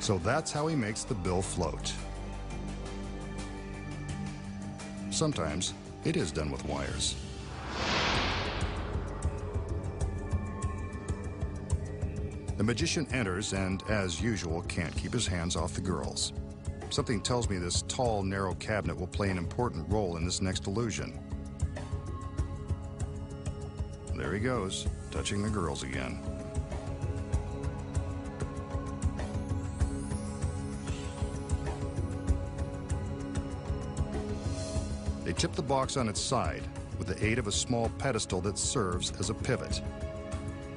So that's how he makes the bill float. Sometimes it is done with wires. The magician enters and, as usual, can't keep his hands off the girls. Something tells me this tall, narrow cabinet will play an important role in this next illusion. There he goes, touching the girls again. They tip the box on its side with the aid of a small pedestal that serves as a pivot.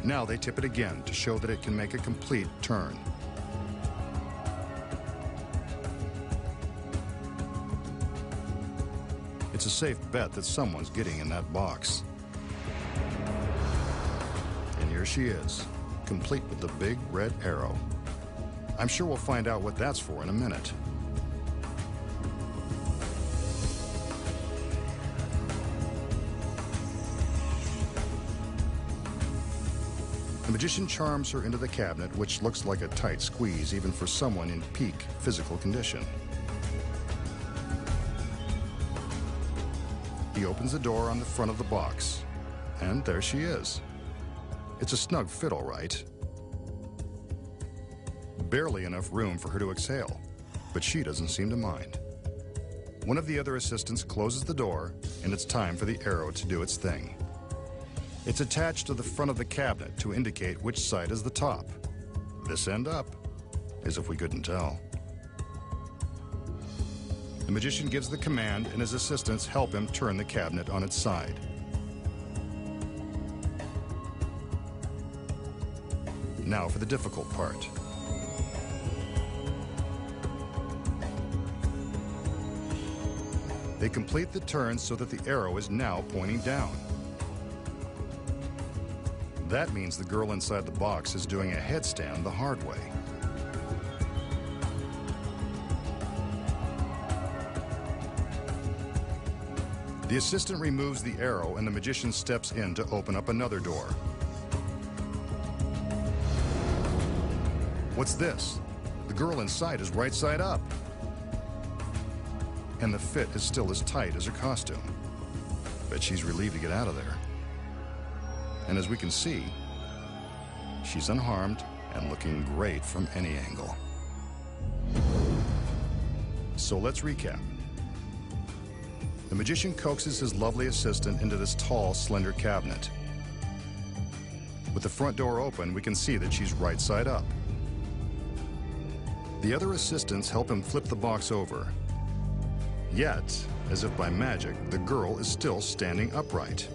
Now they tip it again to show that it can make a complete turn. It's a safe bet that someone's getting in that box. And here she is, complete with the big red arrow. I'm sure we'll find out what that's for in a minute. The magician charms her into the cabinet, which looks like a tight squeeze even for someone in peak physical condition. He opens the door on the front of the box, and there she is. It's a snug fit, all right. Barely enough room for her to exhale, but she doesn't seem to mind. One of the other assistants closes the door, and it's time for the arrow to do its thing. It's attached to the front of the cabinet to indicate which side is the top. This end up, as if we couldn't tell. The magician gives the command, and his assistants help him turn the cabinet on its side. Now for the difficult part. They complete the turn so that the arrow is now pointing down. That means the girl inside the box is doing a headstand the hard way. The assistant removes the arrow, and the magician steps in to open up another door. What's this? The girl inside is right side up. And the fit is still as tight as her costume. Bet she's relieved to get out of there. And as we can see, she's unharmed and looking great from any angle. So let's recap. The magician coaxes his lovely assistant into this tall, slender cabinet. With the front door open, we can see that she's right side up. The other assistants help him flip the box over. Yet, as if by magic, the girl is still standing upright.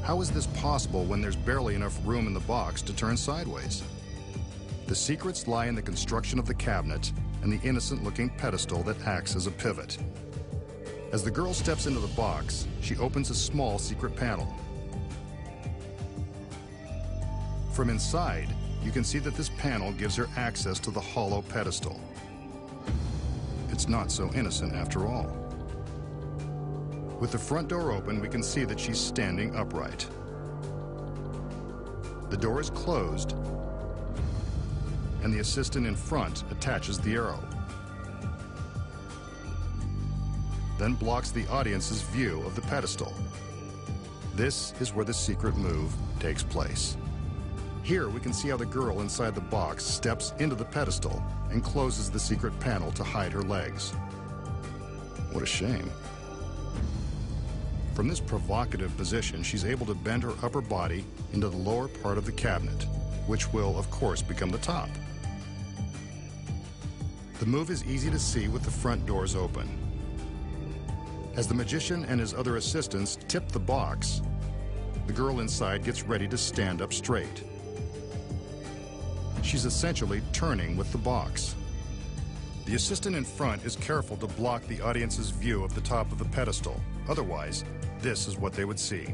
How is this possible when there's barely enough room in the box to turn sideways? The secrets lie in the construction of the cabinet and the innocent-looking pedestal that acts as a pivot. As the girl steps into the box, she opens a small secret panel. From inside, you can see that this panel gives her access to the hollow pedestal. It's not so innocent after all. With the front door open, we can see that she's standing upright. The door is closed, and the assistant in front attaches the arrow. Then blocks the audience's view of the pedestal. This is where the secret move takes place. Here we can see how the girl inside the box steps into the pedestal and closes the secret panel to hide her legs. What a shame. From this provocative position, she's able to bend her upper body into the lower part of the cabinet, which will, of course, become the top. The move is easy to see with the front doors open. As the magician and his other assistants tip the box, the girl inside gets ready to stand up straight. She's essentially turning with the box. The assistant in front is careful to block the audience's view of the top of the pedestal. Otherwise, this is what they would see.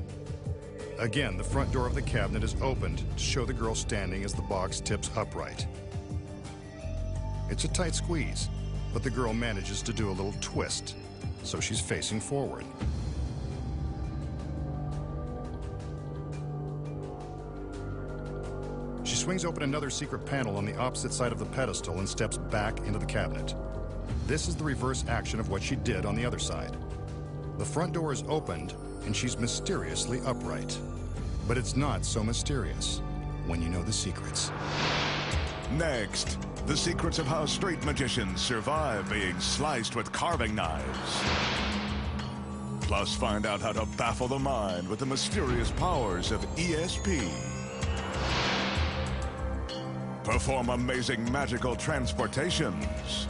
Again, the front door of the cabinet is opened to show the girl standing as the box tips upright. It's a tight squeeze, but the girl manages to do a little twist, so she's facing forward. She swings open another secret panel on the opposite side of the pedestal and steps back into the cabinet. This is the reverse action of what she did on the other side. The front door is opened, and she's mysteriously upright. But it's not so mysterious when you know the secrets. Next, the secrets of how straight magicians survive being sliced with carving knives. Plus, find out how to baffle the mind with the mysterious powers of ESP. Perform amazing magical transportations.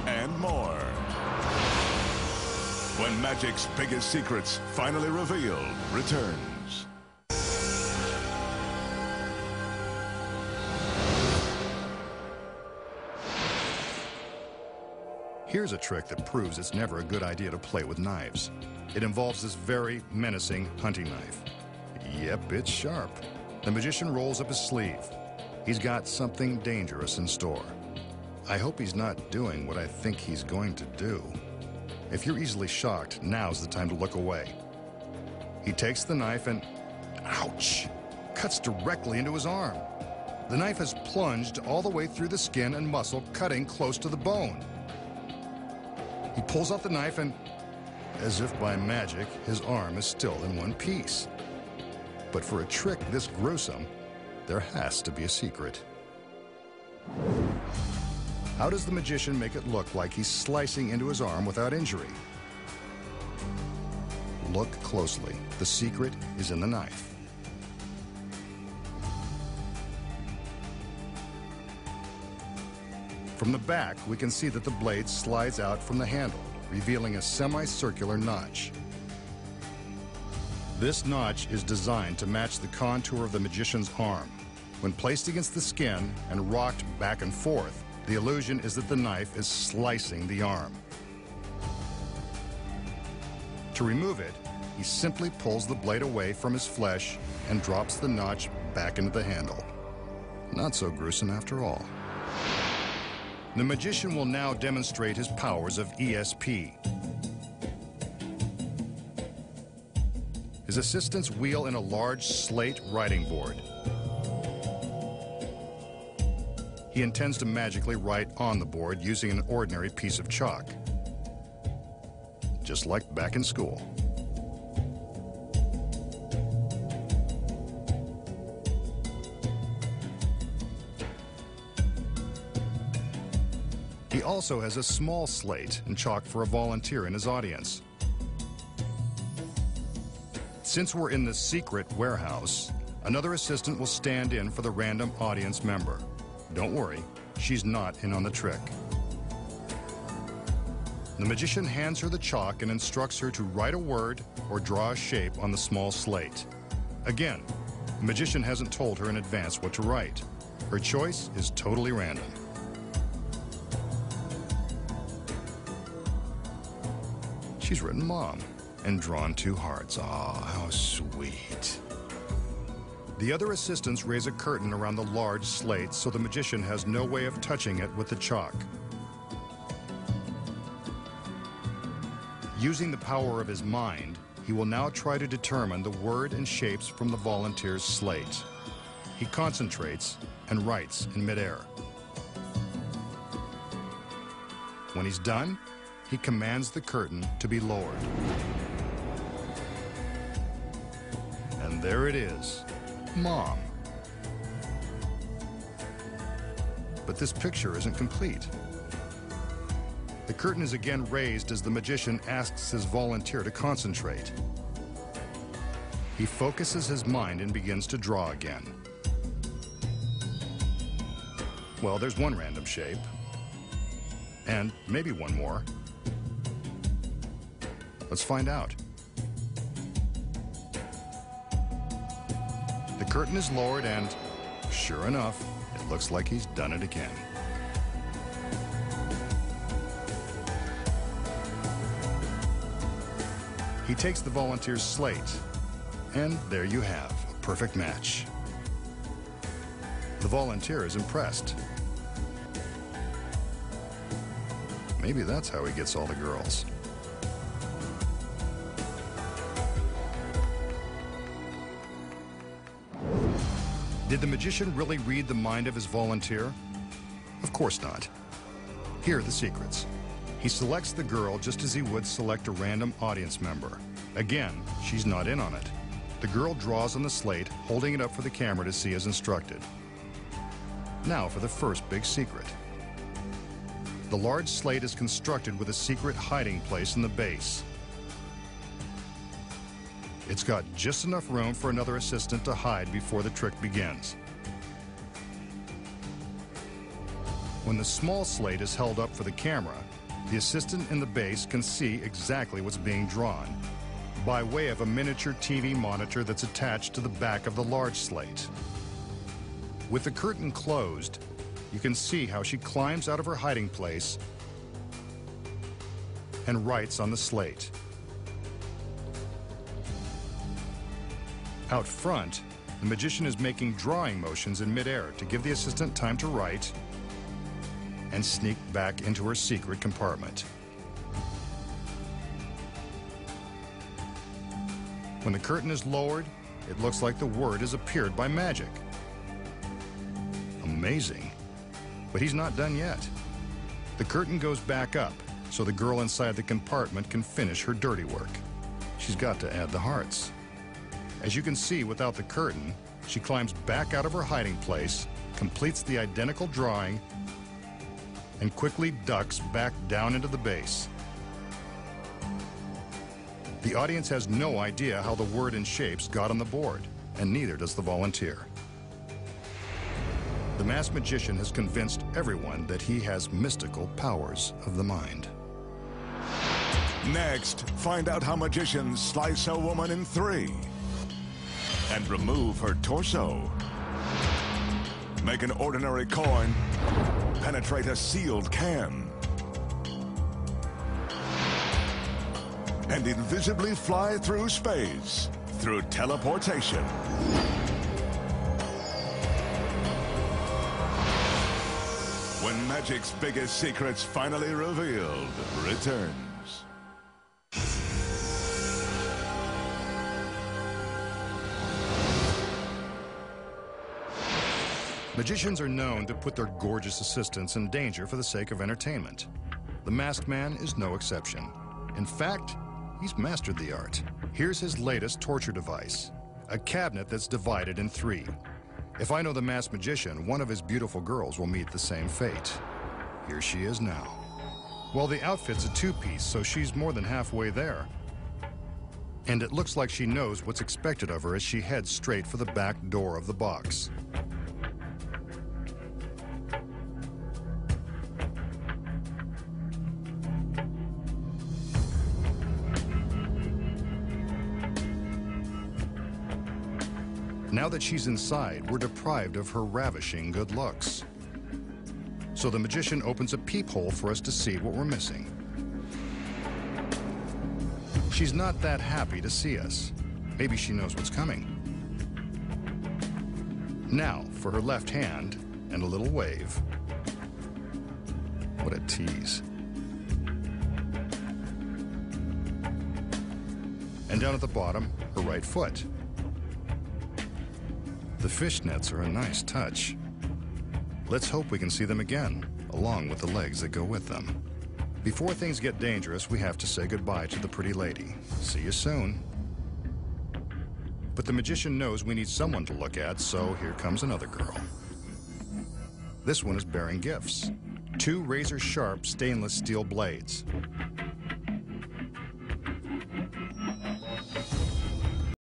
And more. When magic's biggest secrets, finally revealed, returns. Here's a trick that proves it's never a good idea to play with knives. It involves this very menacing hunting knife. Yep, it's sharp. The magician rolls up his sleeve. He's got something dangerous in store. I hope he's not doing what I think he's going to do. If you're easily shocked, now's the time to look away. He takes the knife and, ouch, cuts directly into his arm. The knife has plunged all the way through the skin and muscle, cutting close to the bone. He pulls out the knife and, as if by magic, his arm is still in one piece. But for a trick this gruesome, there has to be a secret. How does the magician make it look like he's slicing into his arm without injury? Look closely. The secret is in the knife. From the back, we can see that the blade slides out from the handle, revealing a semicircular notch. This notch is designed to match the contour of the magician's arm. When placed against the skin and rocked back and forth, the illusion is that the knife is slicing the arm. To remove it, he simply pulls the blade away from his flesh and drops the notch back into the handle. Not so gruesome after all. The magician will now demonstrate his powers of ESP. His assistants wheel in a large slate writing board. He intends to magically write on the board using an ordinary piece of chalk, just like back in school. He also has a small slate and chalk for a volunteer in his audience. Since we're in the secret warehouse, another assistant will stand in for the random audience member. Don't worry, she's not in on the trick. The magician hands her the chalk and instructs her to write a word or draw a shape on the small slate. Again, the magician hasn't told her in advance what to write. Her choice is totally random. She's written Mom and drawn 2 hearts. Aw, how sweet. The other assistants raise a curtain around the large slate so the magician has no way of touching it with the chalk. Using the power of his mind, he will now try to determine the word and shapes from the volunteer's slate. He concentrates and writes in midair. When he's done, he commands the curtain to be lowered. And there it is, Mom. But this picture isn't complete. The curtain is again raised as the magician asks his volunteer to concentrate. He focuses his mind and begins to draw again. Well, there's one random shape. And maybe one more. Let's find out. The curtain is lowered and, sure enough, it looks like he's done it again. He takes the volunteer's slate, and there you have a perfect match. The volunteer is impressed. Maybe that's how he gets all the girls. Did the magician really read the mind of his volunteer? Of course not. Here are the secrets. He selects the girl just as he would select a random audience member. Again, she's not in on it. The girl draws on the slate, holding it up for the camera to see as instructed. Now for the first big secret. The large slate is constructed with a secret hiding place in the base. It's got just enough room for another assistant to hide before the trick begins. When the small slate is held up for the camera, the assistant in the base can see exactly what's being drawn by way of a miniature TV monitor that's attached to the back of the large slate. With the curtain closed, you can see how she climbs out of her hiding place and writes on the slate. Out front, the magician is making drawing motions in midair to give the assistant time to write and sneak back into her secret compartment. When the curtain is lowered, it looks like the word has appeared by magic. Amazing. But he's not done yet. The curtain goes back up so the girl inside the compartment can finish her dirty work. She's got to add the hearts. As you can see, without the curtain, she climbs back out of her hiding place, completes the identical drawing, and quickly ducks back down into the base. The audience has no idea how the word and shapes got on the board, and neither does the volunteer. The masked magician has convinced everyone that he has mystical powers of the mind. Next, find out how magicians slice a woman in 3 and remove her torso. Make an ordinary coin penetrate a sealed can. And invisibly fly through space through teleportation. When magic's biggest secrets finally revealed returns. Magicians are known to put their gorgeous assistants in danger for the sake of entertainment. The Masked Man is no exception. In fact, he's mastered the art. Here's his latest torture device, a cabinet that's divided in 3. If I know the masked magician, one of his beautiful girls will meet the same fate. Here she is now. Well, the outfit's a 2-piece, so she's more than halfway there. And it looks like she knows what's expected of her as she heads straight for the back door of the box. Now that she's inside, we're deprived of her ravishing good looks. So the magician opens a peephole for us to see what we're missing. She's not that happy to see us. Maybe she knows what's coming. Now, for her left hand and a little wave. What a tease. And down at the bottom, her right foot. The fishnets are a nice touch. Let's hope we can see them again, along with the legs that go with them. Before things get dangerous, we have to say goodbye to the pretty lady. See you soon. But the magician knows we need someone to look at, so here comes another girl. This one is bearing gifts. 2 razor-sharp stainless steel blades.